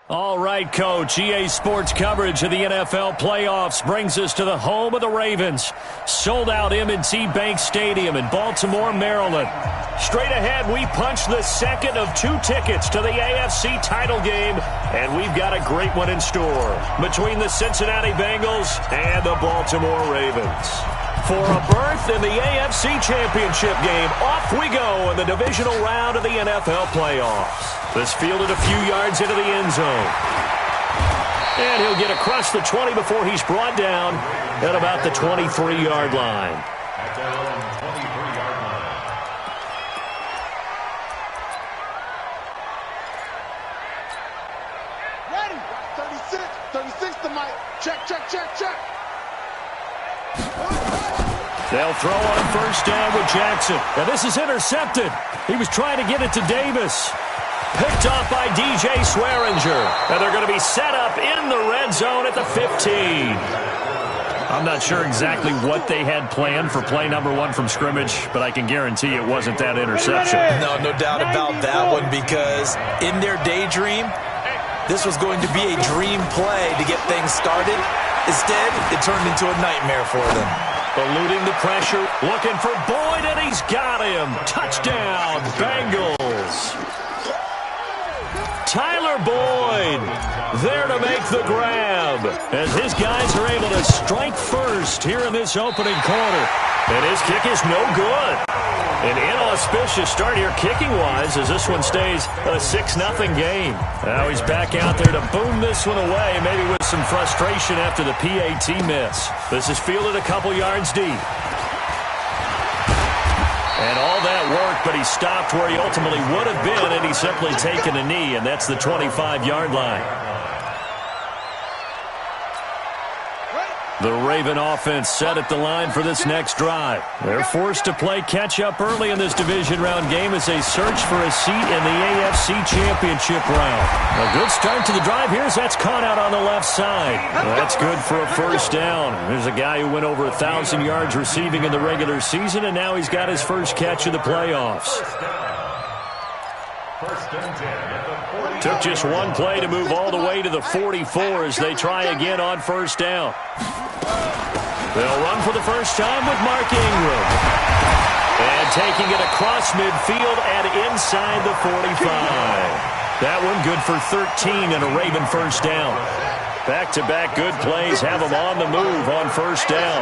All right, Coach. EA Sports coverage of the NFL playoffs brings us to the home of the Ravens. Sold-out M&T Bank Stadium in Baltimore, Maryland. Straight ahead, we punch the second of 2 tickets to the AFC title game, and we've got a great one in store between the Cincinnati Bengals and the Baltimore Ravens. For a berth in the AFC Championship game, off we go in the divisional round of the NFL playoffs. This fielded a few yards into the end zone. And he'll get across the 20 before he's brought down at about the 23-yard line. At their own 23-yard line. Ready. 36 to Mike. Check. They'll throw on first down with Jackson. Now this is intercepted. He was trying to get it to Davis. Picked off by DJ Swearinger. And they're going to be set up in the red zone at the 15. I'm not sure exactly what they had planned for play number 1 from scrimmage, but I can guarantee it wasn't that interception. No doubt about that one, because in their daydream, this was going to be a dream play to get things started. Instead, it turned into a nightmare for them. Eluding the pressure, looking for Boyd, and he's got him. Touchdown, Bengals. Tyler Boyd there to make the grab as his guys are able to strike first here in this opening quarter. And his kick is no good. An inauspicious start here kicking-wise as this one stays a 6-0 game. Now he's back out there to boom this one away, maybe with some frustration after the PAT miss. This is fielded a couple yards deep. And all that work, but he stopped where he ultimately would have been, and he's simply taken a knee, and that's the 25-yard line. The Raven offense set at the line for this next drive. They're forced to play catch-up early in this division round game as they search for a seat in the AFC Championship round. A good start to the drive here as that's caught out on the left side. Well, that's good for a first down. There's a guy who went over 1,000 yards receiving in the regular season, and now he's got his first catch of the playoffs. First and 10 at the 40. Took just one play to move all the way to the 44 as they try again on first down. They'll run for the first time with Mark Ingram. And taking it across midfield and inside the 45. That one good for 13 and a Raven first down. Back-to-back good plays have them on the move on first down.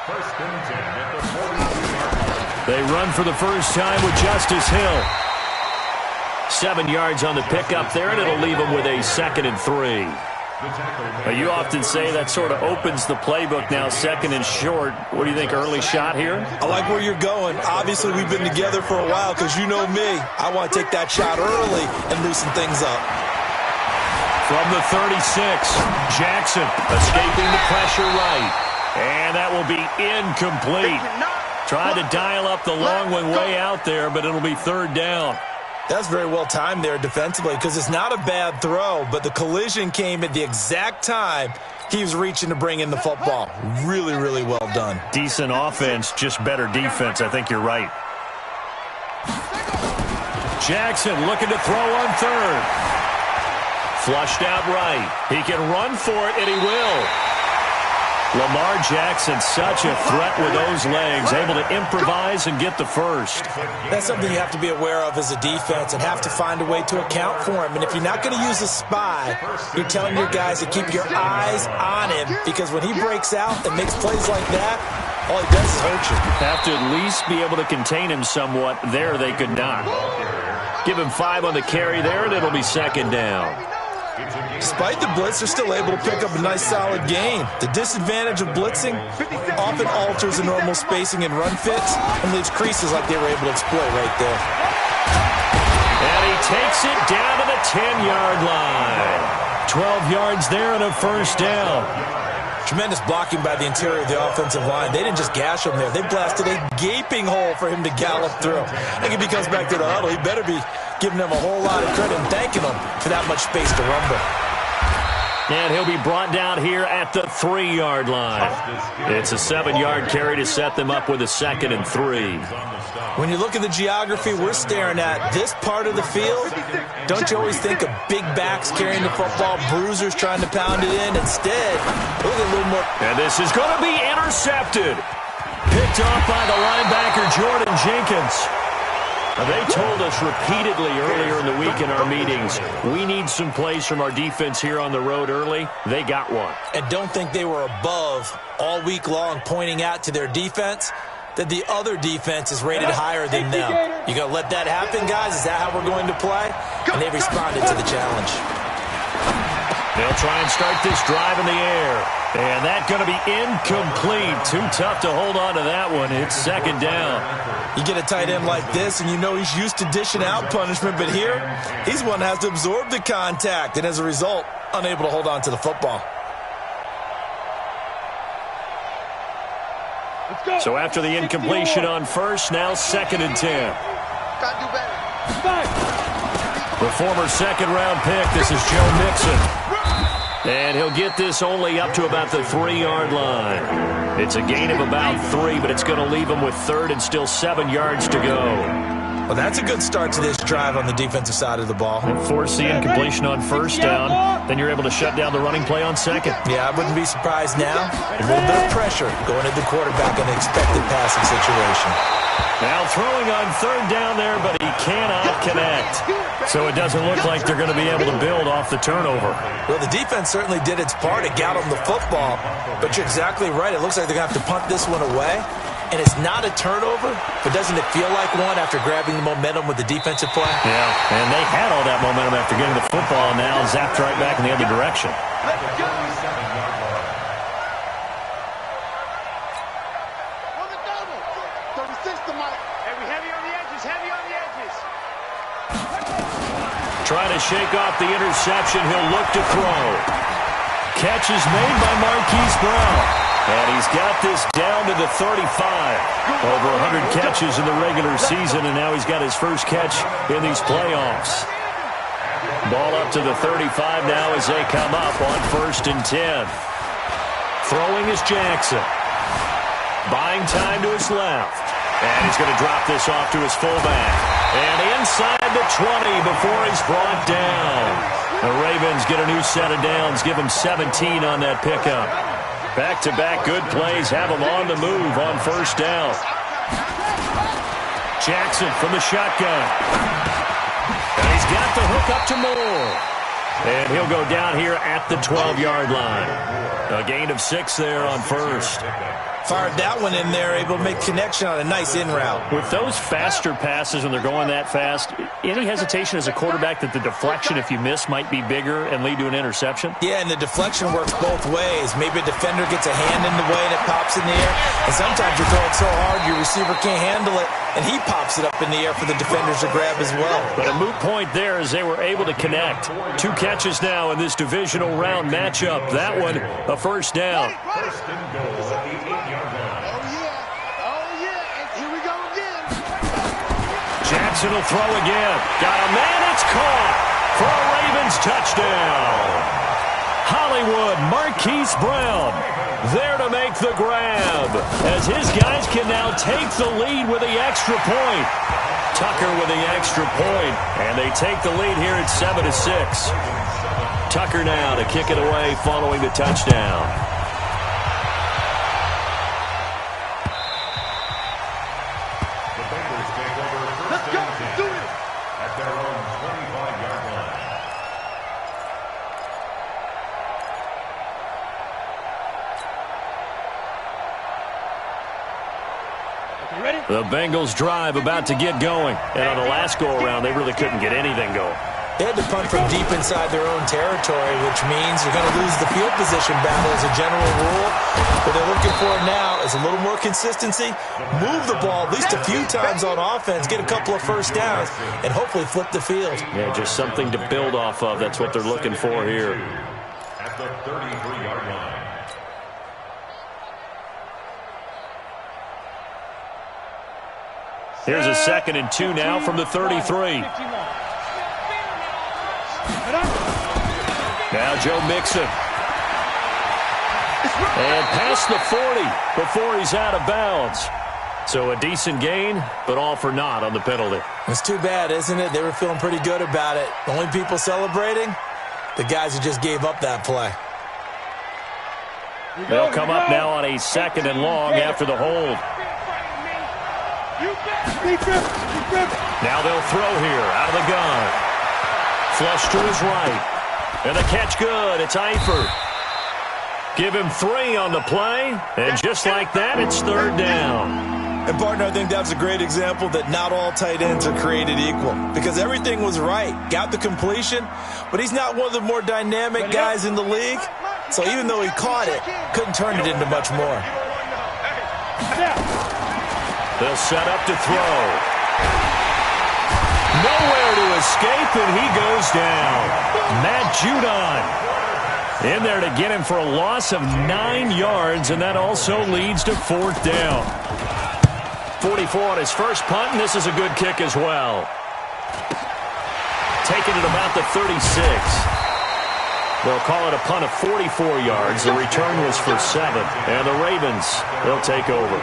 First and 10 at the 42-yard line. They run for the first time with Justice Hill. 7 yards on the pickup there, and it'll leave them with a 2nd and 3. You often say that sort of opens the playbook now, 2nd and short. What do you think, early shot here? I like where you're going. Obviously, we've been together for a while because you know me. I want to take that shot early and loosen things up. From the 36, Jackson escaping the pressure right. And that will be incomplete. Tried to dial up the long one way out there, but it'll be 3rd down. That's very well timed there defensively because it's not a bad throw, but the collision came at the exact time he was reaching to bring in the football. Really, really well done. Decent offense, just better defense. I think you're right. Jackson looking to throw on 3rd. Flushed out right. He can run for it, and he will. Lamar Jackson, such a threat with those legs, able to improvise and get the first. That's something you have to be aware of as a defense and have to find a way to account for him. And if you're not going to use a spy, you're telling your guys to keep your eyes on him, because when he breaks out and makes plays like that, all he does is hurt you. Have to at least be able to contain him somewhat. There they could not. Give him 5 on the carry there, and it'll be 2nd down. Despite the blitz, they're still able to pick up a nice solid gain. The disadvantage of blitzing often alters the normal spacing and run fits and leaves creases like they were able to exploit right there. And he takes it down to the 10-yard line. 12 yards there and a first down. Tremendous blocking by the interior of the offensive line. They didn't just gash him there. They blasted a gaping hole for him to gallop through. I think if he comes back to the huddle, he better be giving them a whole lot of credit and thanking them for that much space to rumble. And he'll be brought down here at the 3-yard line. It's a 7-yard carry to set them up with a 2nd and 3. When you look at the geography we're staring at, this part of the field, don't you always think of big backs carrying the football, bruisers trying to pound it in? Instead, look at a little more. And this is going to be intercepted. Picked off by the linebacker, Jordan Jenkins. Now, they told us repeatedly earlier in the week in our meetings, we need some plays from our defense here on the road early. They got one. And don't think they were above all week long pointing out to their defense that the other defense is rated higher than them. You going to let that happen, guys? Is that how we're going to play? And they responded to the challenge. They'll try and start this drive in the air. And that's going to be incomplete. Too tough to hold on to that one. It's 2nd down. You get a tight end like this, and you know he's used to dishing out punishment, but here, he's one that has to absorb the contact, and as a result, unable to hold on to the football. So after the incompletion on first, now 2nd and 10. The former 2nd-round pick, this is Joe Mixon. And he'll get this only up to about the 3-yard line. It's a gain of about 3, but it's going to leave him with 3rd and still 7 yards to go. Well, that's a good start to this drive on the defensive side of the ball. And force the incompletion on first down. Then you're able to shut down the running play on 2nd. Yeah, I wouldn't be surprised now. A little bit of pressure going at the quarterback in an expected passing situation. Now throwing on 3rd down there, but he cannot connect. So it doesn't look like they're going to be able to build off the turnover. Well, the defense certainly did its part to got them the football. But you're exactly right. It looks like they're going to have to punt this one away. And it's not a turnover, but doesn't it feel like one after grabbing the momentum with the defensive play? Yeah, and they had all that momentum after getting the football, and now zapped right back in the other direction. Trying to shake off the interception. He'll look to throw. Catch is made by Marquise Brown. And he's got this down to the 35. Over 100 catches in the regular season, and now he's got his first catch in these playoffs. Ball up to the 35 now as they come up on 1st and 10. Throwing is Jackson. Buying time to his left. And he's going to drop this off to his fullback. And inside the 20 before he's brought down. The Ravens get a new set of downs, give him 17 on that pickup. Back-to-back good plays have him on the move on 1st down. Jackson from the shotgun. And he's got the hook up to Moore. And he'll go down here at the 12-yard line. A gain of 6 there on 1st. Fired that one in there, able to make connection on a nice in route. With those faster passes, when they're going that fast, any hesitation as a quarterback that the deflection, if you miss, might be bigger and lead to an interception? Yeah, and the deflection works both ways. Maybe a defender gets a hand in the way and it pops in the air. And sometimes you throw it so hard your receiver can't handle it, and he pops it up in the air for the defenders to grab as well. But a moot point there as they were able to connect. 2 catches now in this divisional round matchup. That one, a 1st down. First and goal at the 8-yard line. Jackson will throw again. Got a man, it's caught for a Ravens touchdown. Hollywood, Marquise Brown there to make the grab as his guys can now take the lead with the extra point. Tucker with the extra point, and they take the lead here at 7-6. Tucker now to kick it away following the touchdown. The Bengals take over first and 10 at their own 25-yard line. The Bengals drive about to get going. And on the last go-around, they really couldn't get anything going. They had to punt from deep inside their own territory, which means you're going to lose the field position battle as a general rule. What they're looking for now is a little more consistency, move the ball at least a few times on offense, get a couple of first downs, and hopefully flip the field. Yeah, just something to build off of. That's what they're looking for here. At the 33-yard line. Here's a 2nd and 2 now from the 33. Now Joe Mixon. And past the 40 before he's out of bounds. So a decent gain, but all for naught on the penalty. It's too bad, isn't it? They were feeling pretty good about it. The only people celebrating, the guys who just gave up that play. They'll come up now on a 2nd and long after the hold. Now they'll throw here out of the gun. Flush to his right. And the catch good. It's Eifert. Give him 3 on the play. And just like that, it's 3rd down. And, partner, I think that's a great example that not all tight ends are created equal. Because everything was right. Got the completion. But he's not one of the more dynamic guys in the league. So even though he caught it, couldn't turn it into much more. They'll set up to throw. Nowhere to escape, and he goes down. Matt Judon in there to get him for a loss of 9 yards, and that also leads to 4th down. 44 on his first punt, and this is a good kick as well. Taking it about the 36. They'll call it a punt of 44 yards. The return was for 7, and the Ravens, they'll take over.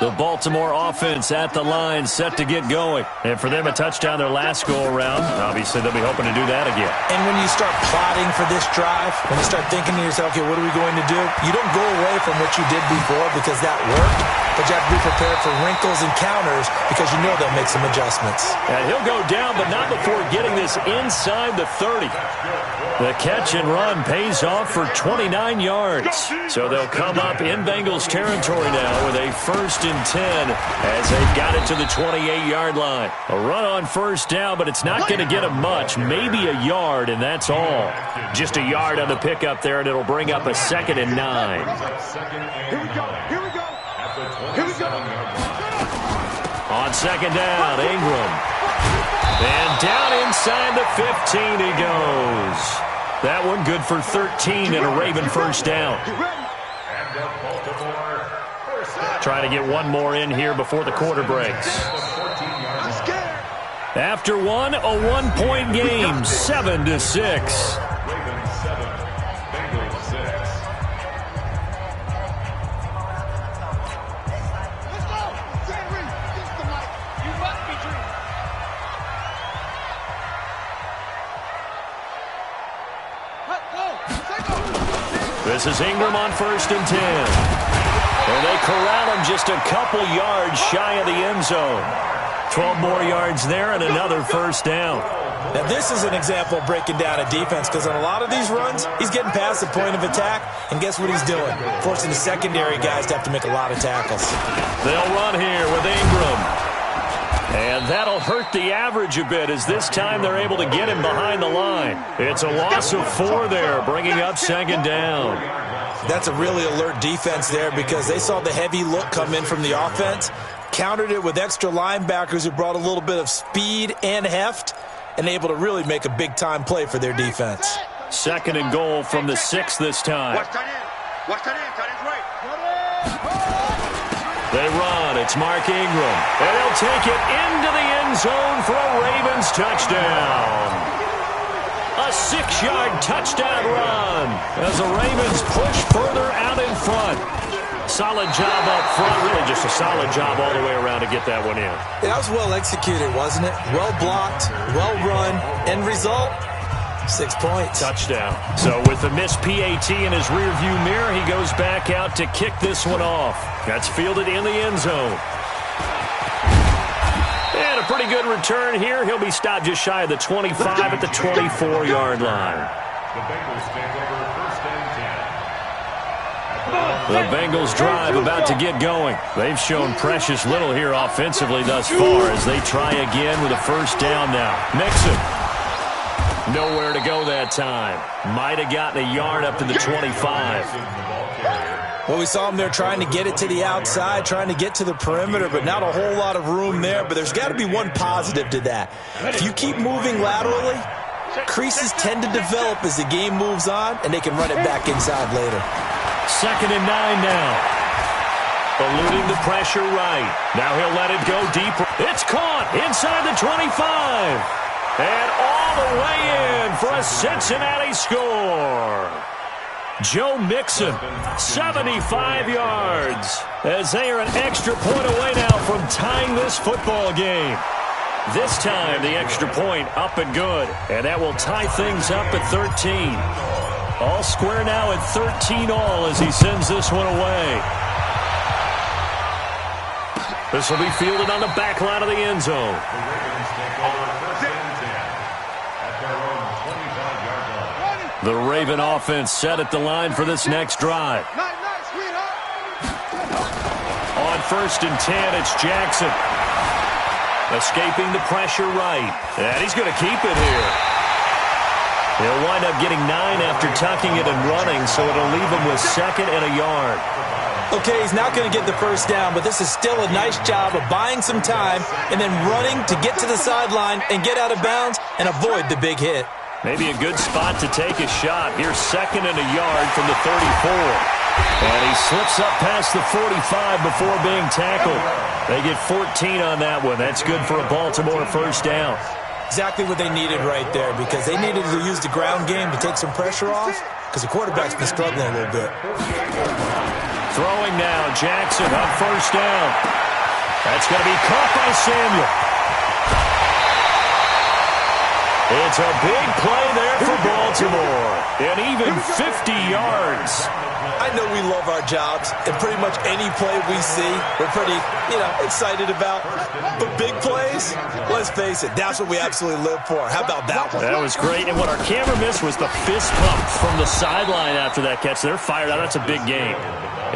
The Baltimore offense at the line, set to get going. And for them, a touchdown their last go-around. Obviously, they'll be hoping to do that again. And when you start plotting for this drive, when you start thinking to yourself, okay, what are we going to do? You don't go away from what you did before because that worked. But you have to be prepared for wrinkles and counters because you know they'll make some adjustments. And he'll go down, but not before getting this inside the 30. The catch and run pays off for 29 yards. So they'll come up in Bengals territory now with a 1st and 10 as they've got it to the 28-yard line. A run on 1st down, but it's not going to get them much. Maybe a yard, and that's all. Just a yard on the pickup there, and it'll bring up a 2nd and 9. Here we go. Here we go. Here we go. On 2nd down, Ingram. And down inside the 15 he goes. That one good for 13 and a Raven 1st down. Trying to get one more in here before the quarter breaks. After one, a 1-point game, 7-6. This is Ingram on 1st and 10. And they corral him just a couple yards shy of the end zone. 12 more yards there and another 1st down. Now, this is an example of breaking down a defense because on a lot of these runs, he's getting past the point of attack, and guess what he's doing? Forcing the secondary guys to have to make a lot of tackles. They'll run here with Ingram. And that'll hurt the average a bit as this time they're able to get him behind the line. It's a loss of 4 there, bringing up 2nd down. That's a really alert defense there because they saw the heavy look come in from the offense, countered it with extra linebackers who brought a little bit of speed and heft, and able to really make a big-time play for their defense. 2nd and goal from the 6 this time. They run. It's Mark Ingram. And they'll take it into the end zone for a Ravens touchdown. A 6-yard touchdown run as the Ravens push further out in front. Solid job up front. Really just a solid job all the way around to get that one in. That was well executed, wasn't it? Well blocked, well run. End result, 6 points. Touchdown. So with the missed PAT in his rearview mirror, he goes back out to kick this one off. That's fielded in the end zone. And a pretty good return here. He'll be stopped just shy of the 25 at the 24-yard line. The Bengals take over 1st and 10. The Bengals drive about to get going. They've shown precious little here offensively thus far as they try again with a 1st down now. Mixon. Nowhere to go that time. Might have gotten a yard up to the 25. Well, we saw him there trying to get it to the outside, trying to get to the perimeter, but not a whole lot of room there. But there's got to be one positive to that. If you keep moving laterally, Creases tend to develop as the game moves on, and they can run it back inside later. 2nd and 9 now. Eluding the pressure right. Now he'll let it go deeper. It's caught inside the 25. And all the way in for a Cincinnati score. Joe Mixon, 75 yards, as they are an extra point away now from tying this football game. This time, the extra point up and good, and that will tie things up at 13. All square now at 13 all as he sends this one away. This will be fielded on the back line of the end zone. The Raven offense set at the line for this next drive. On 1st and 10, it's Jackson. Escaping the pressure right. And he's going to keep it here. He'll wind up getting 9 after tucking it and running, so it'll leave him with 2nd and a yard. Okay, he's not going to get the first down, but this is still a nice job of buying some time and then running to get to the sideline and get out of bounds and avoid the big hit. Maybe a good spot to take a shot. Here's 2nd and a yard from the 34. And he slips up past the 45 before being tackled. They get 14 on that one. That's good for a Baltimore first down. Exactly what they needed right there, because they needed to use the ground game to take some pressure off, because the quarterback's been struggling a little bit. Throwing now, Jackson on 1st down. That's going to be caught by Samuel. It's a big play there for Baltimore. And even 50 yards. I know we love our jobs, and pretty much any play we see, we're pretty, excited about. But big plays, let's face it, that's what we absolutely live for. How about that one? That was great. And what our camera missed was the fist pump from the sideline after that catch. They're fired out. That's a big game.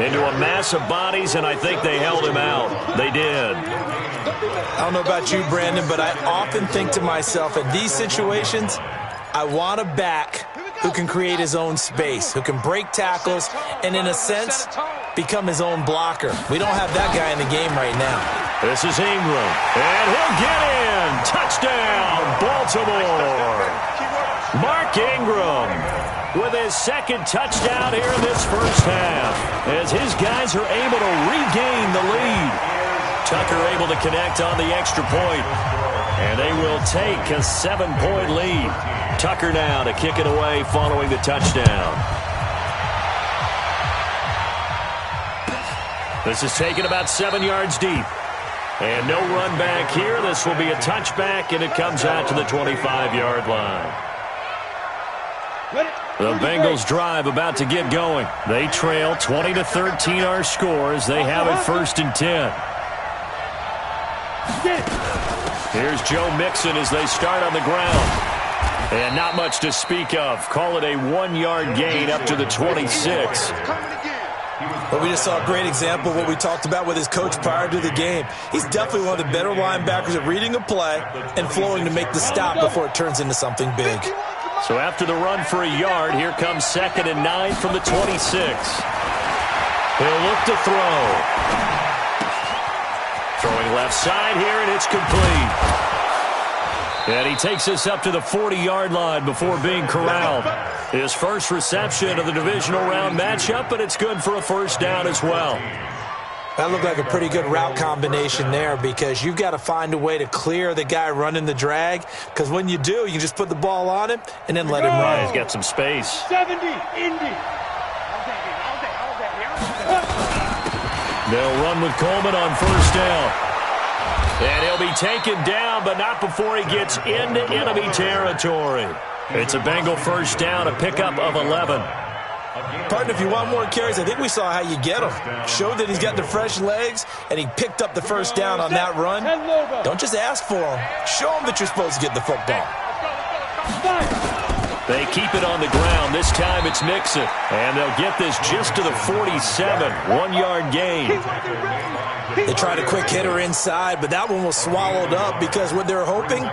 Into a mass of bodies, and I think they held him out. They did. I don't know about you, Brandon, but I often think to myself, in these situations, I want a back who can create his own space, who can break tackles, and in a sense, become his own blocker. We don't have that guy in the game right now. This is Ingram, and he'll get in. Touchdown, Baltimore. Mark Ingram with his 2nd touchdown here in this first half, as his guys are able to regain the lead. Tucker able to connect on the extra point, and they will take a 7-point lead. Tucker now to kick it away following the touchdown. This is taken about 7 yards deep. And no run back here. This will be a touchback, and it comes out to the 25-yard line. The Bengals drive about to get going. They trail 20-13 our scores. They have it 1st and 10. Here's Joe Mixon as they start on the ground. And not much to speak of. Call it a 1-yard gain up to the 26. But we just saw a great example of what we talked about with his coach prior to the game. He's definitely one of the better linebackers at reading a play and flowing to make the stop before it turns into something big. So after the run for a yard, here comes 2nd and 9 from the 26. He'll look to throw. Throwing left side here, and it's complete. And he takes us up to the 40-yard line before being corralled. His first reception of the divisional round matchup, but it's good for a first down as well. That looked like a pretty good route combination there, because you've got to find a way to clear the guy running the drag, because when you do, you just put the ball on him and then let him run. He's got some space. 70, Indy. They'll run with Coleman on 1st down. And he'll be taken down, but not before he gets into enemy territory. It's a Bengal first down, a pickup of 11. Partner, if you want more carries, I think we saw how you get him. Showed that he's got the fresh legs, and he picked up the first down on that run. Don't just ask for him. Show him that you're supposed to get the football. They keep it on the ground. This time it's Mixon. And they'll get this just to the 47. 1-yard gain. They tried a quick hitter inside, but that one was swallowed up, because what they're hoping,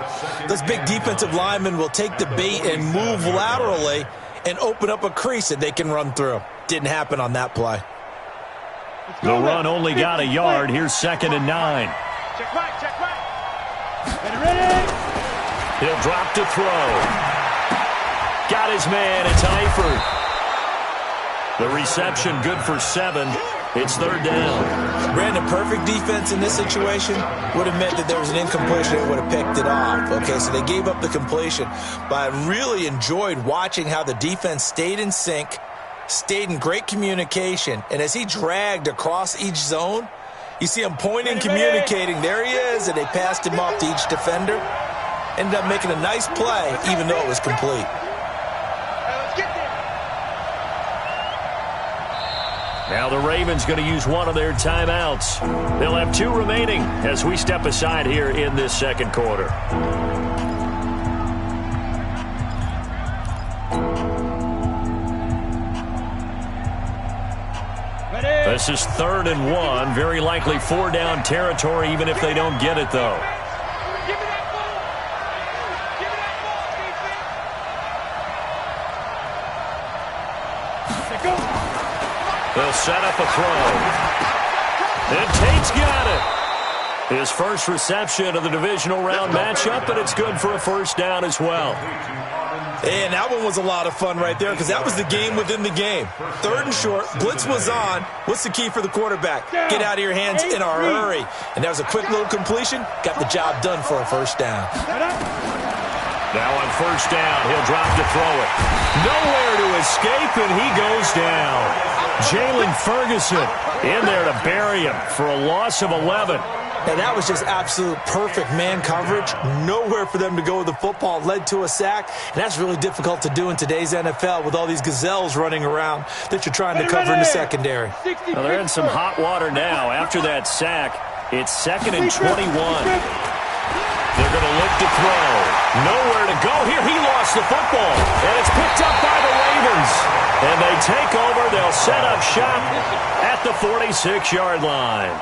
those big defensive linemen will take the bait and move laterally and open up a crease that they can run through. Didn't happen on that play. The run only got a yard. Here's 2nd and 9. Check right. Ready. He'll drop to throw. got his man. It's Eifert. The reception good for 7. It's 3rd down. Brandon, perfect defense in this situation would have meant that there was an incompletion that would have picked it off. Okay, so they gave up the completion. But I really enjoyed watching how the defense stayed in sync, stayed in great communication. And as he dragged across each zone, you see him pointing, communicating. There he is, and they passed him off to each defender. Ended up making a nice play, even though it was complete. Now the Ravens going to use one of their timeouts. They'll have 2 remaining as we step aside here in this second quarter. This is 3rd and 1. Very likely 4-down territory, even if they don't get it, though. They'll set up a throw. And Tate's got it. His first reception of the divisional round matchup, and it's good for a 1st down as well. And that one was a lot of fun right there because that was the game within the game. 3rd and short, blitz was on. What's the key for the quarterback? Get out of your hands in a hurry. And that was a quick little completion. Got the job done for a 1st down. Now on 1st down, he'll drop to throw it. Nowhere to escape, and he goes down. Jalen Ferguson in there to bury him for a loss of 11. And that was just absolute perfect man coverage. Nowhere for them to go with the football. Led to a sack. And that's really difficult to do in today's NFL with all these gazelles running around that you're trying to cover in the secondary. Well, they're in some hot water now. After that sack, it's 2nd and 21. They're going to look to throw. Nowhere to go here. He lost the football. And it's picked up by the Ravens. And they take over. They'll set up shop at the 46-yard line.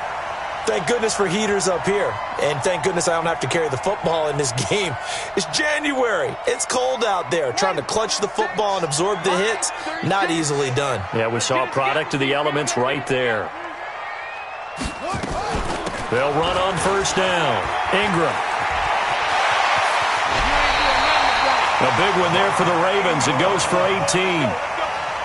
Thank goodness for heaters up here. And thank goodness I don't have to carry the football in this game. It's January. It's cold out there. Trying to clutch the football and absorb the hits, not easily done. Yeah, we saw a product of the elements right there. They'll run on 1st down. Ingram. A big one there for the Ravens. It goes for 18.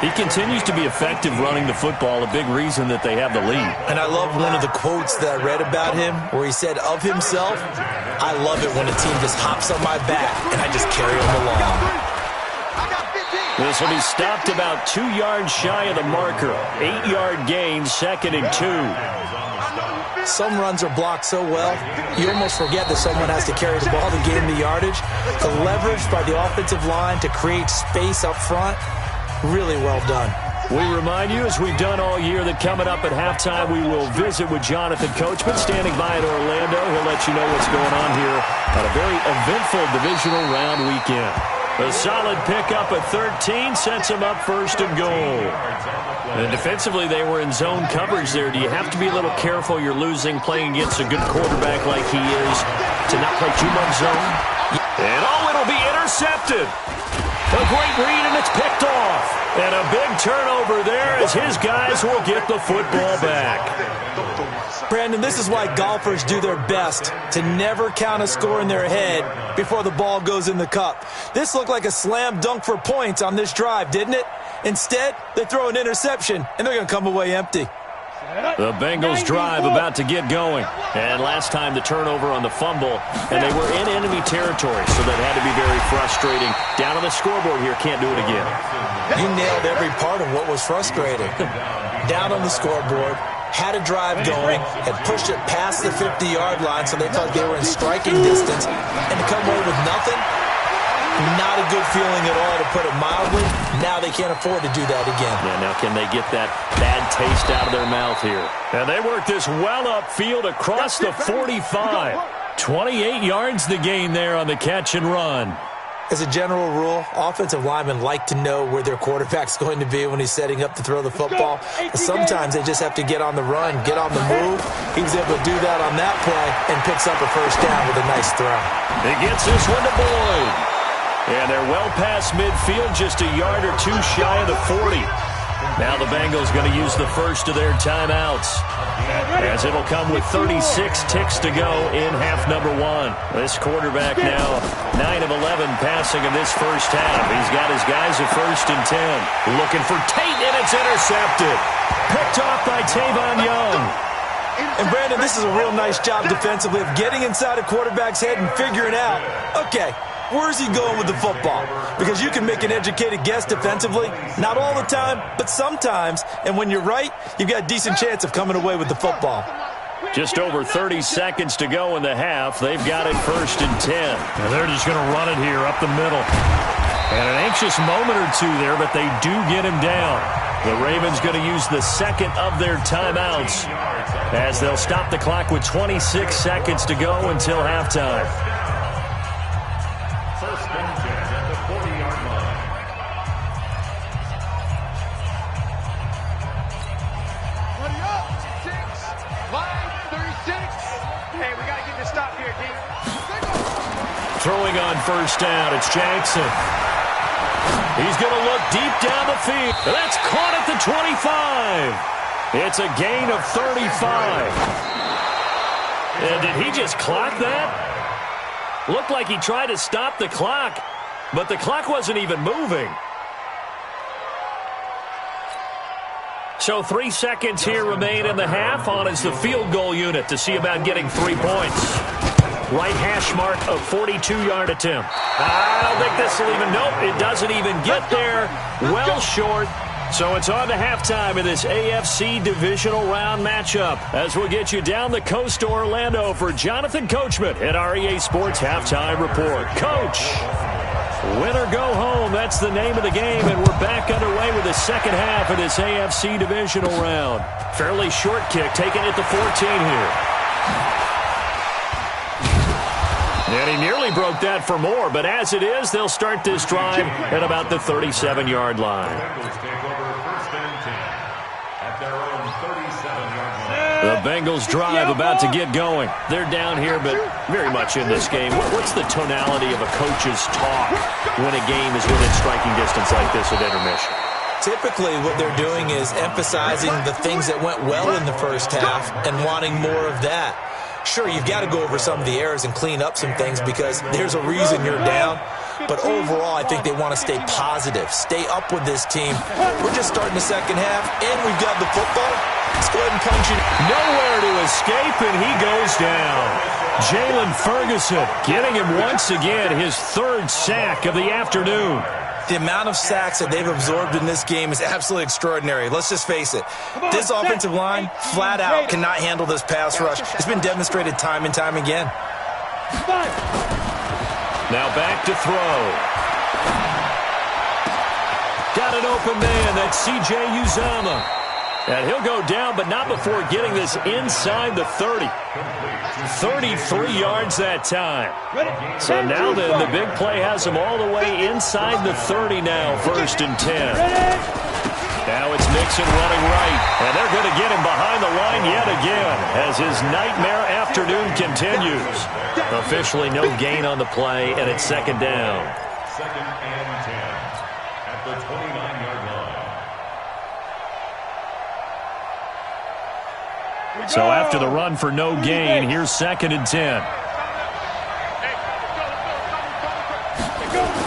He continues to be effective running the football, a big reason that they have the lead. And I love one of the quotes that I read about him where he said of himself, I love it when a team just hops on my back and I just carry them along. This will be stopped about 2 yards shy of the marker. 8-yard gain, 2nd and 2. Some runs are blocked so well, you almost forget that someone has to carry the ball to gain the yardage. The leverage by the offensive line to create space up front, really well done. We remind you, as we've done all year, that coming up at halftime, we will visit with Jonathan Coachman standing by in Orlando. He'll let you know what's going on here on a very eventful divisional round weekend. A solid pickup at 13 sets him up 1st and goal. And defensively, they were in zone coverage there. Do you have to be a little careful you're losing playing against a good quarterback like he is to not play too much zone? And it'll be intercepted. A great read, and it's picked off. And a big turnover there as his guys will get the football back. Brandon, this is why golfers do their best to never count a score in their head before the ball goes in the cup. This looked like a slam dunk for points on this drive, didn't it? Instead, they throw an interception, and they're going to come away empty. The Bengals drive about to get going. And last time the turnover on the fumble, and they were in enemy territory, so that had to be very frustrating. Down on the scoreboard here, can't do it again. You nailed every part of what was frustrating. Down on the scoreboard, had a drive going, had pushed it past the 50-yard line, so they thought they were in striking distance, and to come away with nothing, not a good feeling at all, to put it mildly. Now they can't afford to do that again. Yeah, now can they get that bad taste out of their mouth here? And they work this well upfield across the 45. 28 yards the gain there on the catch and run. As a general rule, offensive linemen like to know where their quarterback's going to be when he's setting up to throw the football. But sometimes they just have to get on the run, get on the move. He was able to do that on that play and picks up a 1st down with a nice throw. He gets this one to Boyd. And they're well past midfield, just a yard or two shy of the 40. Now the Bengals going to use the first of their timeouts, as it'll come with 36 ticks to go in half number one. This quarterback now 9 of 11 passing in this first half. He's got his guys at 1st and 10. Looking for Tate, and it's intercepted. Picked off by Tavon Young. And Brandon, this is a real nice job defensively of getting inside a quarterback's head and figuring out, okay, where's he going with the football? Because you can make an educated guess defensively. Not all the time, but sometimes. And when you're right, you've got a decent chance of coming away with the football. Just over 30 seconds to go in the half. They've got it 1st and 10. And they're just going to run it here up the middle. And an anxious moment or two there, but they do get him down. The Ravens going to use the second of their timeouts, as they'll stop the clock with 26 seconds to go until halftime. 1st and 10 at the 40-yard line. Ready up. 6, 5, 36. Hey, we got to get this stop here, D. Throwing on 1st down, it's Jackson. He's going to look deep down the field. That's caught at the 25. It's a gain of 35. And did he just clock that? Looked like he tried to stop the clock, but the clock wasn't even moving. So 3 seconds here remain in the half. On is the field goal unit to see about getting 3 points. Right hash mark of 42-yard attempt. I don't think this will even, nope, it doesn't even get there. Well short. So it's on to halftime in this AFC divisional round matchup, as we'll get you down the coast to Orlando for Jonathan Coachman at our EA Sports Halftime Report. Coach, win or go home, that's the name of the game, and we're back underway with the second half of this AFC divisional round. Fairly short kick, taken at the 14 here. And he nearly broke that for more, but as it is, they'll start this drive at about the 37-yard line. Bengals take over 1st and 10 at their own 37-yard line. The Bengals drive about to get going. They're down here, but very much in this game. What's the tonality of a coach's talk when a game is within striking distance like this at intermission? Typically, what they're doing is emphasizing the things that went well in the first half and wanting more of that. Sure, you've got to go over some of the errors and clean up some things because there's a reason you're down. But overall, I think they want to stay positive, stay up with this team. We're just starting the second half, and we've got the football. Let's go ahead and punch it. Nowhere to escape, and he goes down. Jalen Ferguson getting him once again, his 3rd sack of the afternoon. The amount of sacks that they've absorbed in this game is absolutely extraordinary. Let's just face it. This offensive line, flat out, cannot handle this pass rush. It's been demonstrated time and time again. Now back to throw. Got an open man. That's C.J. Uzomah. And he'll go down, but not before getting this inside the 30. 33 yards that time. So now then, the big play has him all the way inside the 30 now, 1st and 10. Now it's Mixon running right, and they're going to get him behind the line yet again as his nightmare afternoon continues. Officially no gain on the play, and it's 2nd down. 2nd and 10 at the 29-yard line. So after the run for no gain, here's 2nd and 10.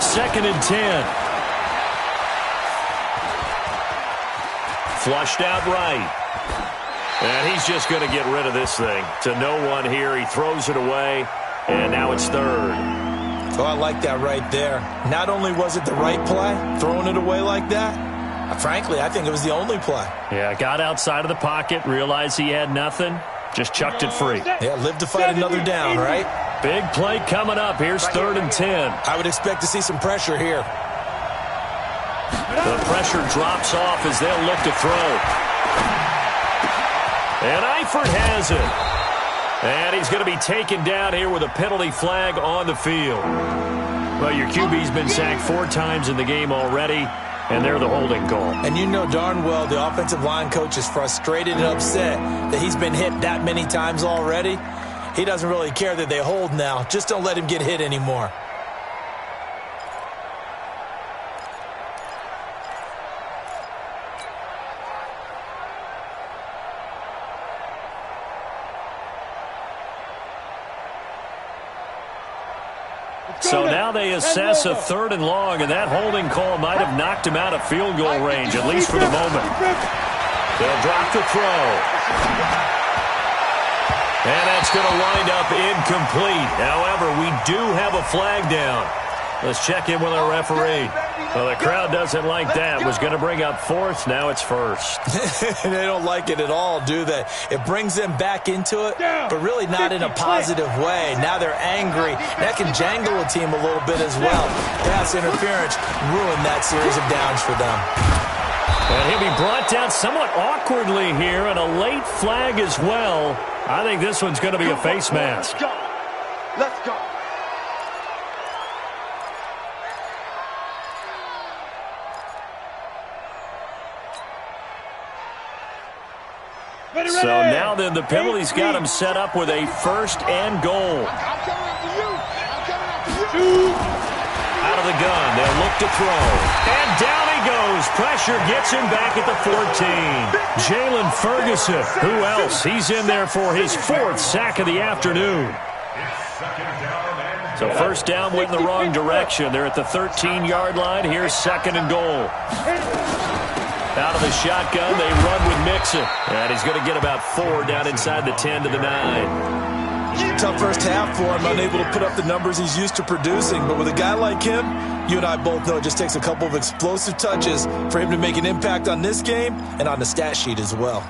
2nd and 10. Flushed out right. And he's just going to get rid of this thing. To no one here. He throws it away, and now it's 3rd. Oh, I like that right there. Not only was it the right play, throwing it away like that, frankly, I think it was the only play. Yeah, got outside of the pocket, realized he had nothing, just chucked it free. Yeah, live to fight another down, right? Big play coming up. Here's 3rd and 10. I would expect to see some pressure here. The pressure drops off as they'll look to throw. And Eifert has it. And he's going to be taken down here with a penalty flag on the field. Well, your QB's been sacked 4 times in the game already, and they're the holding call. And you know darn well the offensive line coach is frustrated and upset that he's been hit that many times already. He doesn't really care that they hold now. Just don't let him get hit anymore. So now they assess a 3rd and long, and that holding call might have knocked him out of field goal range, at least for the moment. They'll drop the throw. And that's going to wind up incomplete. However, we do have a flag down. Let's check in with our referee. Well, the crowd doesn't like that. Was going to bring up 4th. Now it's 1st. They don't like it at all, do they? It brings them back into it, but really not in a positive way. Now they're angry. That can jangle a team a little bit as well. Pass interference ruined that series of downs for them. And he'll be brought down somewhat awkwardly here, and a late flag as well. I think this one's going to be a face mask. Let's go. Let's go. So now then the penalty's got him set up with a 1st and goal. I'm coming after you. I'm coming after you. Out of the gun, they'll look to throw. And down he goes. Pressure gets him back at the 14. Jalen Ferguson. Who else? He's in there for his 4th sack of the afternoon. So 1st down went in the wrong direction. They're at the 13-yard line. Here's 2nd and goal. Out of the shotgun, they run with Mixon. And he's going to get about 4 down inside the 10 to the 9. Tough first half for him, unable to put up the numbers he's used to producing. But with a guy like him, you and I both know it just takes a couple of explosive touches for him to make an impact on this game and on the stat sheet as well.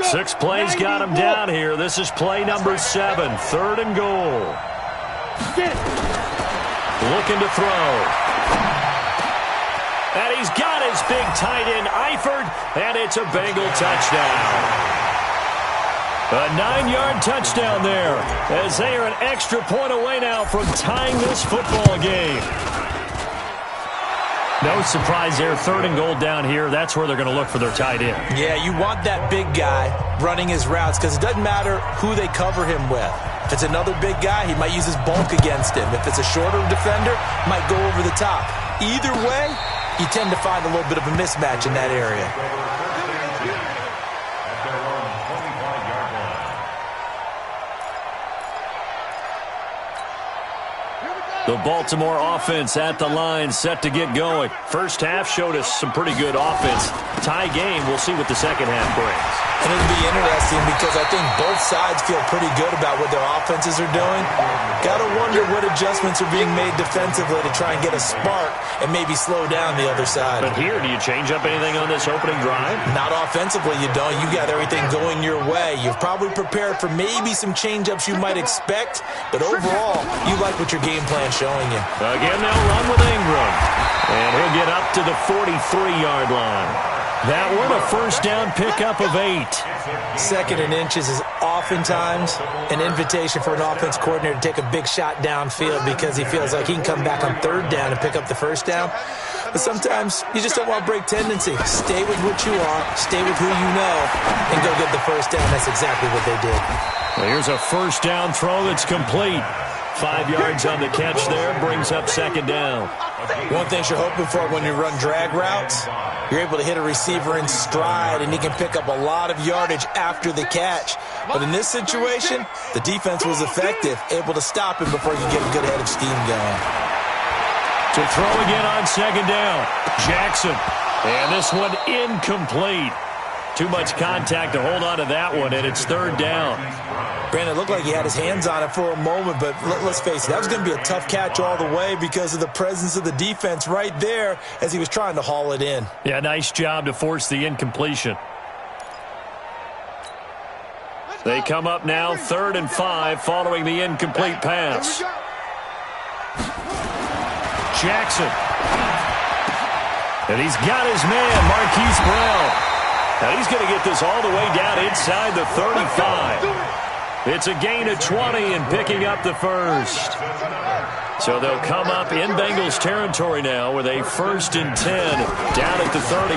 Six plays got him down here. This is play number 7, 3rd and goal. Looking to throw. And he's got his big tight end, Eifert, and it's a Bengal touchdown. A 9-yard touchdown there, as they are an extra point away now from tying this football game. No surprise there, 3rd and goal down here. That's where they're going to look for their tight end. Yeah, you want that big guy running his routes because it doesn't matter who they cover him with. If it's another big guy, he might use his bulk against him. If it's a shorter defender, might go over the top. Either way, you tend to find a little bit of a mismatch in that area. The Baltimore offense at the line, set to get going. First half showed us some pretty good offense. Tie game, we'll see what the second half brings. And it'll be interesting because I think both sides feel pretty good about what their offenses are doing. Got to wonder what adjustments are being made defensively to try and get a spark and maybe slow down the other side. But here, do you change up anything on this opening drive? Not offensively, you don't. You got everything going your way. You've probably prepared for maybe some change-ups you might expect, but overall, you like what your game plan's showing you. Again, they'll run with Ingram. And he'll get up to the 43-yard line. That one, a first down pickup of 8. 2nd and inches is oftentimes an invitation for an offense coordinator to take a big shot downfield because he feels like he can come back on 3rd down and pick up the first down. But sometimes you just don't want to break tendency. Stay with what you are, stay with who you know, and go get the first down. That's exactly what they did. Well, here's a first down throw that's complete. 5 yards on the catch there, brings up 2nd down. One thing you're hoping for when you run drag routes, you're able to hit a receiver in stride, and he can pick up a lot of yardage after the catch. But in this situation, the defense was effective, able to stop him before you get a good head of steam going. To throw again on 2nd down, Jackson. And this one incomplete. Too much contact to hold on to that one, and it's 3rd down. Granted, it looked like he had his hands on it for a moment, but let's face it, that was going to be a tough catch all the way because of the presence of the defense right there as he was trying to haul it in. Yeah, nice job to force the incompletion. They come up now 3rd and 5 following the incomplete pass. Jackson. And he's got his man, Marquise Brown. Now he's going to get this all the way down inside the 35. It's a gain of 20 and picking up the first. So they'll come up in Bengals territory now with a 1st and 10 down at the 33.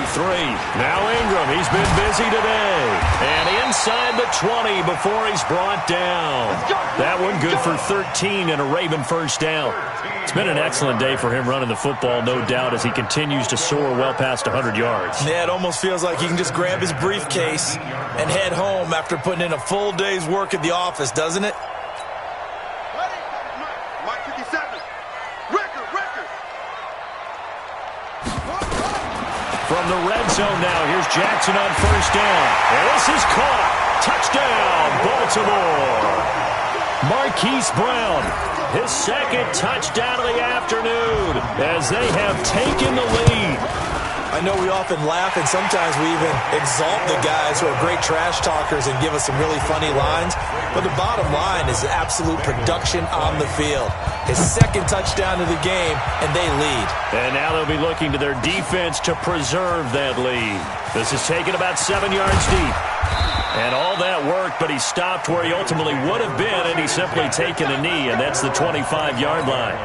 Now Ingram, he's been busy today. And inside the 20 before he's brought down. That one good for 13 and a Raven first down. It's been an excellent day for him running the football, no doubt, as he continues to soar well past 100 yards. Yeah, it almost feels like he can just grab his briefcase and head home after putting in a full day's work at the office, doesn't it? From the red zone now, here's Jackson on first down. And this is caught. Touchdown, Baltimore. Marquise Brown, his 2nd touchdown of the afternoon as they have taken the lead. I know we often laugh, and sometimes we even exalt the guys who are great trash talkers and give us some really funny lines. But the bottom line is absolute production on the field. His 2nd touchdown of the game, and they lead. And now they'll be looking to their defense to preserve that lead. This is taken about 7 yards deep. And all that worked, but he stopped where he ultimately would have been, and he's simply taken a knee, and that's the 25-yard line.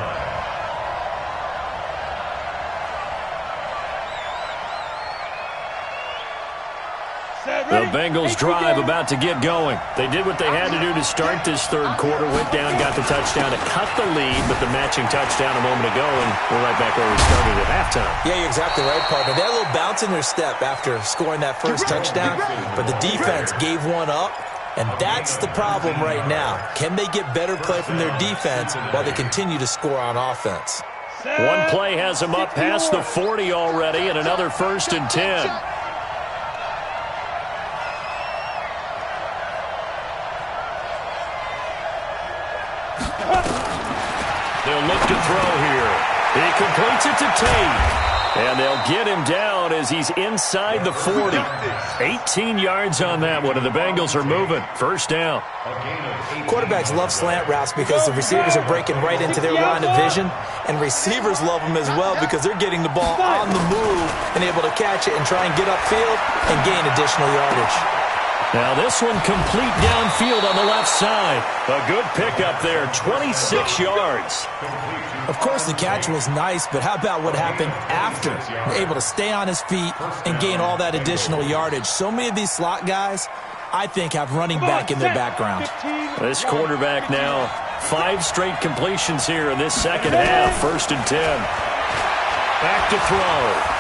The Bengals drive about to get going. They did what they had to do to start this 3rd quarter, went down, got the touchdown to cut the lead, but the matching touchdown a moment ago, and we're right back where we started at halftime. Yeah, you're exactly right, partner. They had a little bounce in their step after scoring that first touchdown, but the defense gave one up, and that's the problem right now. Can they get better play from their defense while they continue to score on offense? One play has them up past the 40 already, and another 1st and 10. They'll look to throw here. He completes it to Tate. And they'll get him down as he's inside the 40. 18 yards on that one, and the Bengals are moving. First down. Quarterbacks love slant routes because the receivers are breaking right into their line of vision, and receivers love them as well because they're getting the ball on the move and able to catch it and try and get upfield and gain additional yardage. Now this one complete downfield on the left side. A good pickup there, 26 yards. Of course, the catch was nice, but how about what happened after? Able to stay on his feet and gain all that additional yardage. So many of these slot guys, I think, have running back in their background. This quarterback now, 5 straight completions here in this second half. 1st and 10. Back to throw.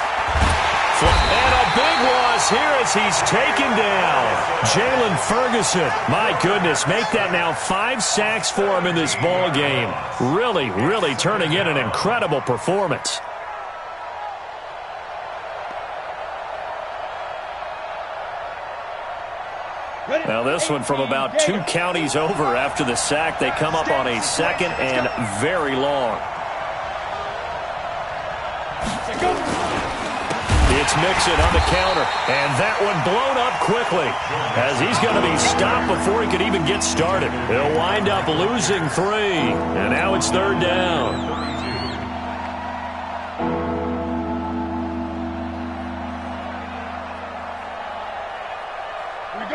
And a big loss here as he's taken down. Jalen Ferguson, my goodness, make that now 5 sacks for him in this ball game. Really, really turning in an incredible performance. Now this one from about 2 counties over after the sack. They come up on a 2nd and very long. It's Mixon on the counter, and that one blown up quickly as he's going to be stopped before he could even get started. He'll wind up losing 3, and now it's 3rd down.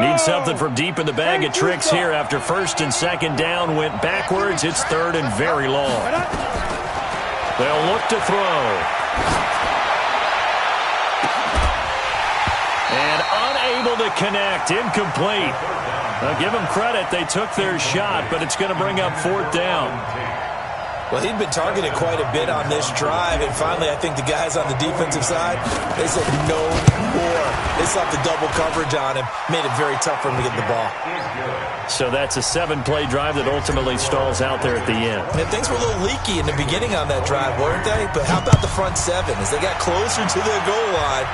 Need something from deep in the bag of tricks here after 1st and 2nd down went backwards. It's 3rd and very long. They'll look to throw. And unable to connect, incomplete. Now give them credit, they took their shot, but it's going to bring up 4th down. Well, he'd been targeted quite a bit on this drive, and finally I think the guys on the defensive side, they said no more. They slapped the double coverage on him, made it very tough for him to get the ball. So that's a 7-play drive that ultimately stalls out there at the end. And things were a little leaky in the beginning on that drive, weren't they? But how about the front 7? As they got closer to the goal line,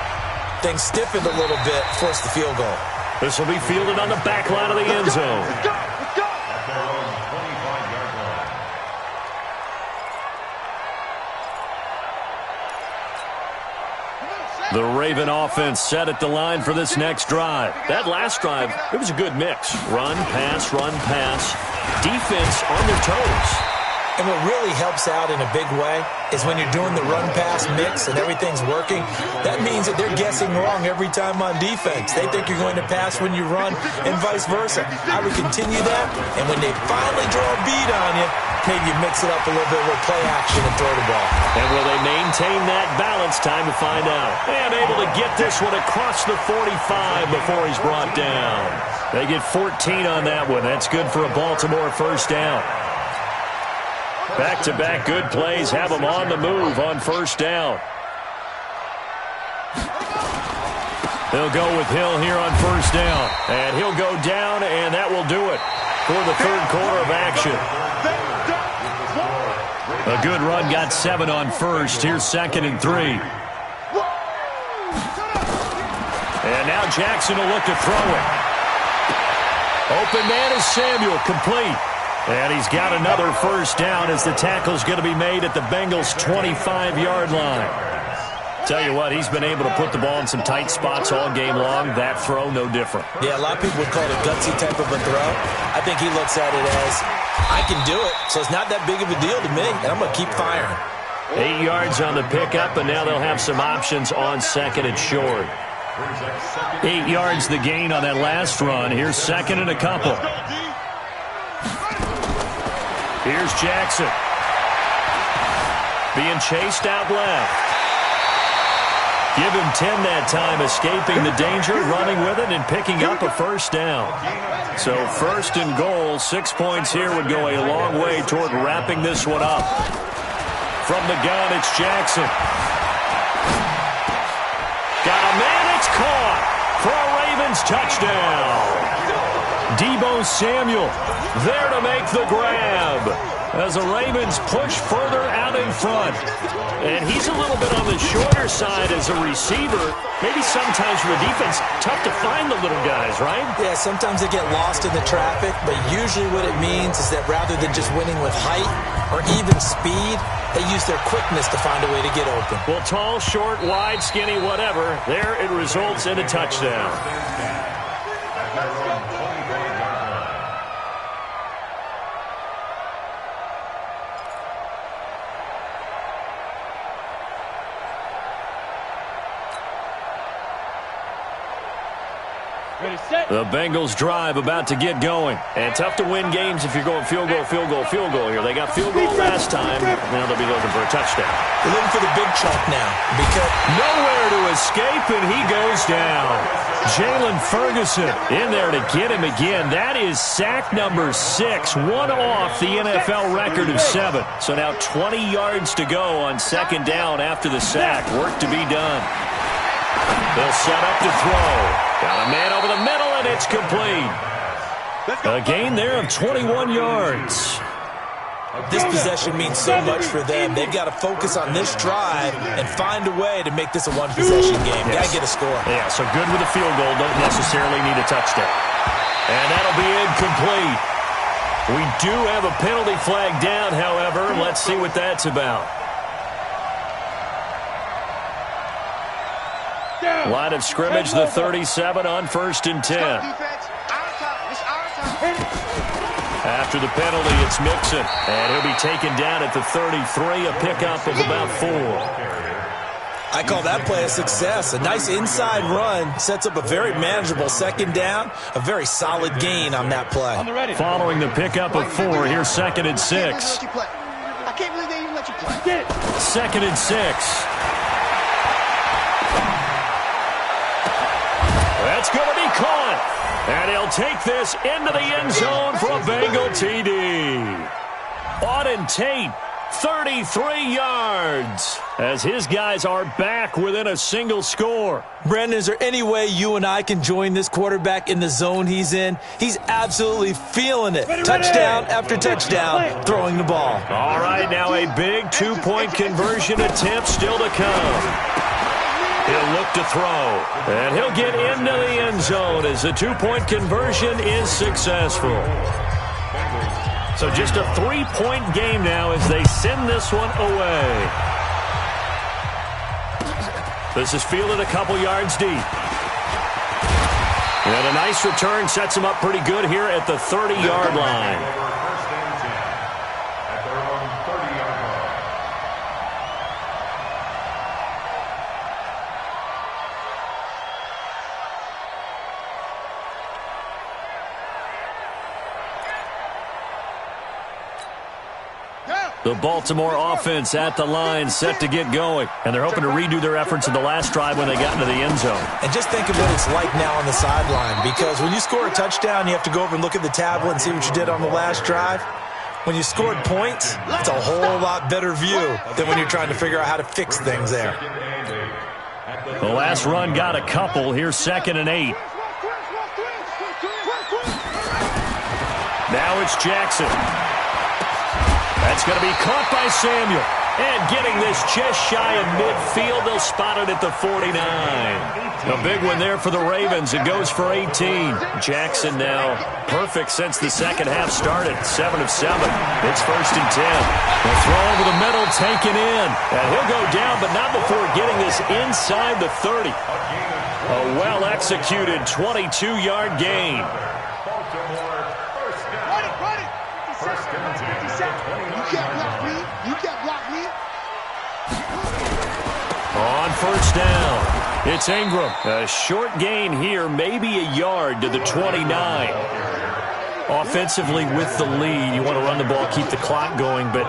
things stiffened a little bit, forced the field goal. This will be fielded on the back line of the end zone. The Raven offense set at the line for this next drive. That last drive, it was a good mix. Run, pass, defense on their toes. And what really helps out in a big way is when you're doing the run-pass mix and everything's working, that means that they're guessing wrong every time on defense. They think you're going to pass when you run and vice versa. I would continue that, and when they finally draw a beat on you, maybe you mix it up a little bit with play action and throw the ball. And will they maintain that balance? Time to find out. And able to get this one across the 45 before he's brought down. They get 14 on that one. That's good for a Baltimore first down. Back-to-back good plays have them on the move on first down. They'll go with Hill here on first down. And he'll go down, and that will do it for the third quarter of action. A good run got 7 on first. Here's 2nd and 3. And now Jackson will look to throw it. Open man is Samuel, complete. And he's got another first down as the tackle's going to be made at the Bengals' 25-yard line. Tell you what, he's been able to put the ball in some tight spots all game long. That throw, no different. Yeah, a lot of people would call it a gutsy type of a throw. I think he looks at it as, I can do it, so it's not that big of a deal to me, and I'm going to keep firing. 8 yards on the pickup, and now they'll have some options on 2nd and short. 8 yards the gain on that last run. Here's 2nd and a couple. Here's Jackson. Being chased out left. Give him 10 that time, escaping the danger, running with it, and picking up a first down. So 1st and goal, 6 points here would go a long way toward wrapping this one up. From the gun, it's Jackson. Got a man, it's caught for a Ravens touchdown. Deebo Samuel there to make the grab as the Ravens push further out in front. And he's a little bit on the shorter side as a receiver. Maybe sometimes for the defense, tough to find the little guys, right? Yeah, sometimes they get lost in the traffic, but usually what it means is that rather than just winning with height or even speed, they use their quickness to find a way to get open. Well, tall, short, wide, skinny, whatever, there it results in a touchdown. The Bengals drive about to get going. And tough to win games if you're going field goal, field goal, field goal here. They got field goal last time. Now they'll be looking for a touchdown. They're looking for the big chunk now. Because nowhere to escape, and he goes down. Jalen Ferguson in there to get him again. That is sack number 6, one off the NFL record of 7. So now 20 yards to go on 2nd down after the sack. Work to be done. They'll set up to throw. Got a man over the middle, and it's complete. A gain there of 21 yards. This possession means so much for them. They've got to focus on this drive and find a way to make this a one-possession game. Got to get a score. Yeah, so good with a field goal. Don't necessarily need a touchdown. And that'll be incomplete. We do have a penalty flag down, however. Let's see what that's about. Line of scrimmage, the 37 on 1st and 10. After the penalty, it's Mixon. And he'll be taken down at the 33, a pickup of about 4. I call that play a success. A nice inside run sets up a very manageable 2nd down. A very solid gain on that play. Following the pickup of 4, here's 2nd and 6. I can't believe they even let you play. 2nd and 6. That's going to be caught. And he'll take this into the end zone for a Bengal TD. Auden Tate, 33 yards, as his guys are back within a single score. Brandon, is there any way you and I can join this quarterback in the zone he's in? He's absolutely feeling it. Touchdown after touchdown, throwing the ball. All right, now a big 2-point conversion attempt still to come. He'll look to throw, and he'll get into the end zone as the 2-point conversion is successful. So just a 3-point game now as they send this one away. This is fielded a couple yards deep. And a nice return sets him up pretty good here at the 30-yard line. The Baltimore offense at the line, set to get going. And they're hoping to redo their efforts in the last drive when they got into the end zone. And just think of what it's like now on the sideline, because when you score a touchdown, you have to go over and look at the tablet and see what you did on the last drive. When you scored points, it's a whole lot better view than when you're trying to figure out how to fix things there. The last run got a couple. Here's 2nd and 8. Now it's Jackson. That's going to be caught by Samuel. And getting this just shy of midfield, they'll spot it at the 49. A big one there for the Ravens. It goes for 18. Jackson now perfect since the second half started. 7 of 7. It's 1st and 10. The throw over the middle taken in. And he'll go down, but not before getting this inside the 30. A well-executed 22-yard gain. On 1st down, it's Ingram. A short gain here, maybe a yard to the 29. Offensively with the lead, you want to run the ball, keep the clock going, but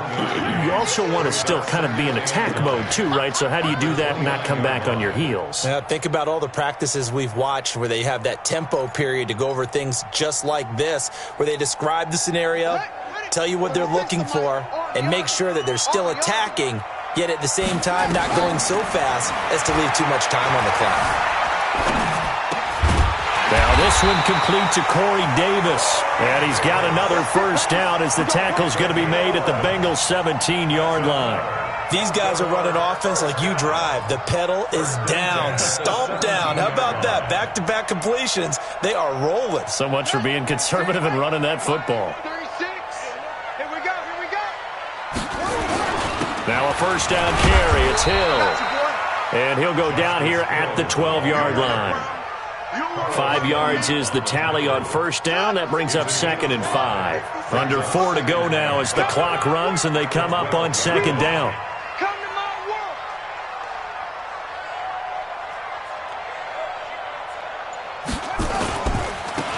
you also want to still kind of be in attack mode too, right? So how do you do that and not come back on your heels? Yeah, think about all the practices we've watched where they have that tempo period to go over things just like this, where they describe the scenario, tell you what they're looking for, and make sure that they're still attacking, yet at the same time not going so fast as to leave too much time on the clock. Now this one complete to Corey Davis. And he's got another 1st down as the tackle's going to be made at the Bengals' 17-yard line. These guys are running offense like you drive. The pedal is down, stomp down. How about that? Back-to-back completions. They are rolling. So much for being conservative and running that football. Here we go. Now a 1st down carry. It's Hill. And he'll go down here at the 12-yard line. 5 yards is the tally on 1st down. That brings up 2nd and 5. Under 4 to go now as the clock runs and they come up on 2nd down.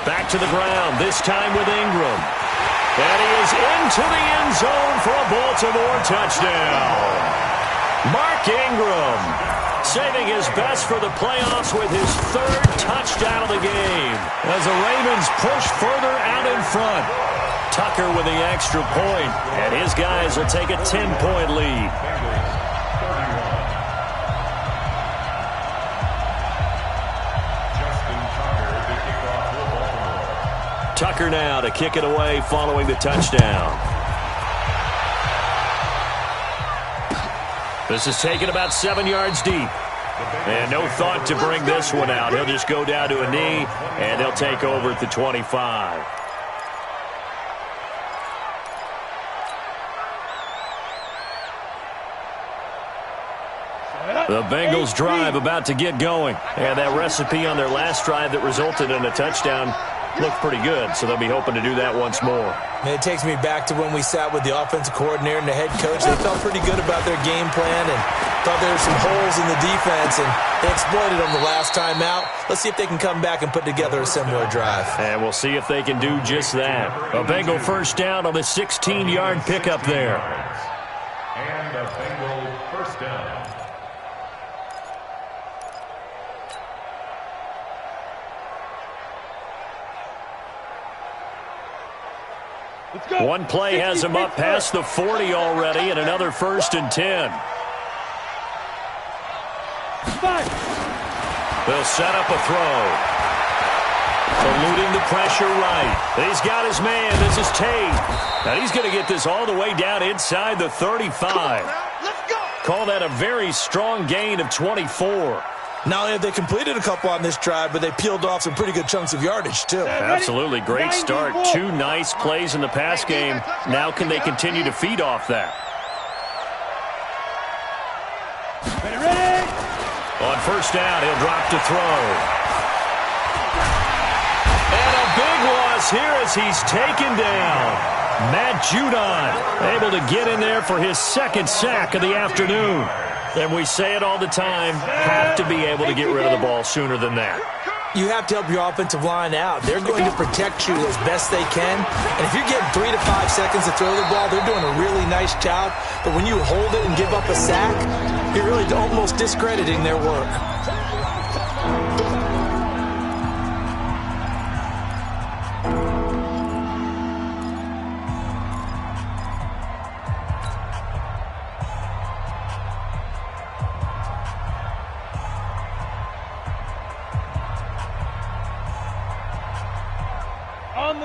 Back to the ground, this time with Ingram. And he is into the end zone for a Baltimore touchdown. Mark Ingram saving his best for the playoffs with his 3rd touchdown of the game as the Ravens push further out in front. Tucker with the extra point, and his guys will take a 10-point lead. Tucker now to kick it away following the touchdown. This is taken about 7 yards deep. And no thought to bring this one out. He'll just go down to a knee, and they'll take over at the 25. The Bengals drive about to get going. And that recipe on their last drive that resulted in a touchdown looked pretty good, so they'll be hoping to do that once more. And it takes me back to when we sat with the offensive coordinator and the head coach. They felt pretty good about their game plan and thought there were some holes in the defense, and they exploited them the last time out. Let's see if they can come back and put together a similar drive. And we'll see if they can do just that. A Bengal 1st down on the 16-yard pickup there. And a Bengal 1st down. One play has him up past the 40 already, and another 1st and 10. They'll set up a throw. Eluding the pressure right. He's got his man. This is Tate. Now he's going to get this all the way down inside the 35. Call that a very strong gain of 24. Not only have they completed a couple on this drive, but they peeled off some pretty good chunks of yardage, too. Absolutely. Great start. 2 nice plays in the pass game. Now can they continue to feed off that? Ready? On 1st down, he'll drop to throw. And a big loss here as he's taken down. Matt Judon able to get in there for his 2nd sack of the afternoon. And we say it all the time, have to be able to get rid of the ball sooner than that. You have to help your offensive line out. They're going to protect you as best they can. And if you're getting 3 to 5 seconds to throw the ball, they're doing a really nice job. But when you hold it and give up a sack, you're really almost discrediting their work.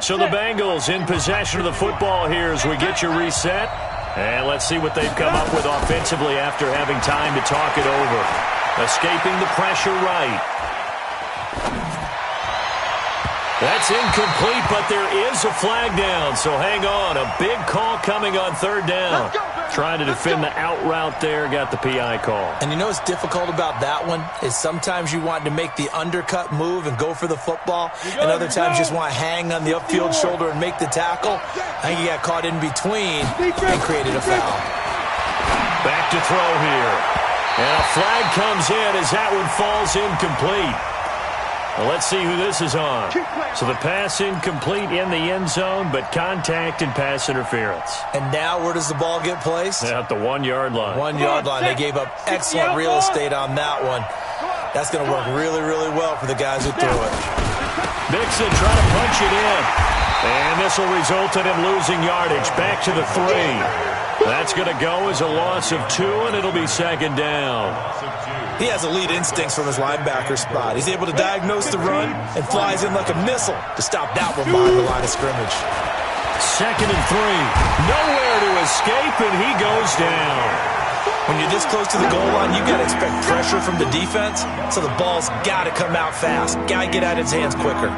So the Bengals in possession of the football here as we get you reset. And let's see what they've come up with offensively after having time to talk it over. Escaping the pressure right. That's incomplete, but there is a flag down, so hang on. A big call coming on third down. Trying to defend the out route there, got the PI call. And you know what's difficult about that one is sometimes you want to make the undercut move and go for the football, and other times you just want to hang on the upfield shoulder and make the tackle. I think he got caught in between and created a foul. Back to throw here. And a flag comes in as that one falls incomplete. Well, let's see who this is on. So the pass incomplete in the end zone, but contact and pass interference. And now where does the ball get placed? At the 1 yard line. 1 yard line. They gave up excellent real estate on that one. That's going to work really, really well for the guys who threw it. Mixon trying to punch it in. And this will result in him losing yardage. Back to the 3. That's going to go as a loss of 2, and it'll be second down. He has elite instincts from his linebacker spot. He's able to diagnose the run and flies in like a missile to stop that one behind the line of scrimmage. Second and 3. Nowhere to escape, and he goes down. When you're this close to the goal line, you've got to expect pressure from the defense, so the ball's got to come out fast. Got to get out of his hands quicker.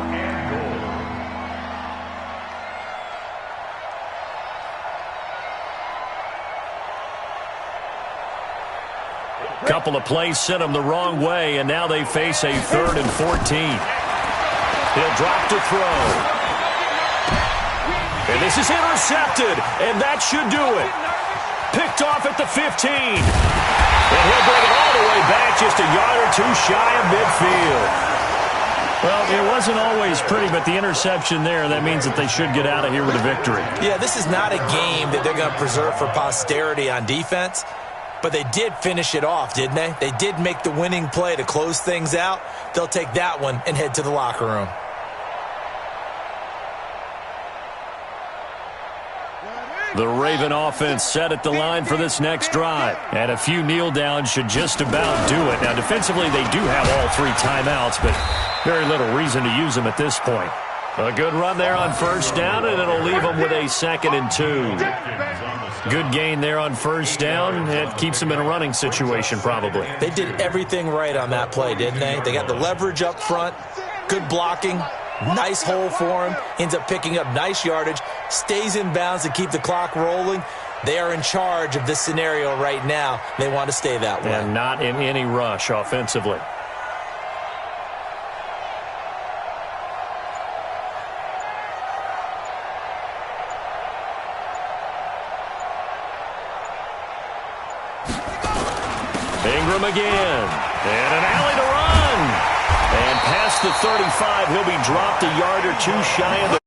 Couple of plays sent him the wrong way, and now they face a 3rd and 14. He'll drop to throw. And this is intercepted, and that should do it. Picked off at the 15. And he'll bring it all the way back, just a yard or 2 shy of midfield. Well, it wasn't always pretty, but the interception there, that means that they should get out of here with a victory. Yeah, this is not a game that they're going to preserve for posterity on defense. But they did finish it off, didn't they? They did make the winning play to close things out. They'll take that one and head to the locker room. The Raven offense set at the line for this next drive. And a few kneel downs should just about do it. Now, defensively, they do have all 3 timeouts, but very little reason to use them at this point. A good run there on first down, and it'll leave them with a 2nd and 2. Good gain there on first down. It keeps them in a running situation, probably. They did everything right on that play, didn't they? They got the leverage up front, good blocking, nice hole for him, ends up picking up nice yardage, stays in bounds to keep the clock rolling. They are in charge of this scenario right now. They want to stay that way. And not in any rush offensively. Ingram again. And an alley to run. And past the 35, he'll be dropped a yard or 2 shy of the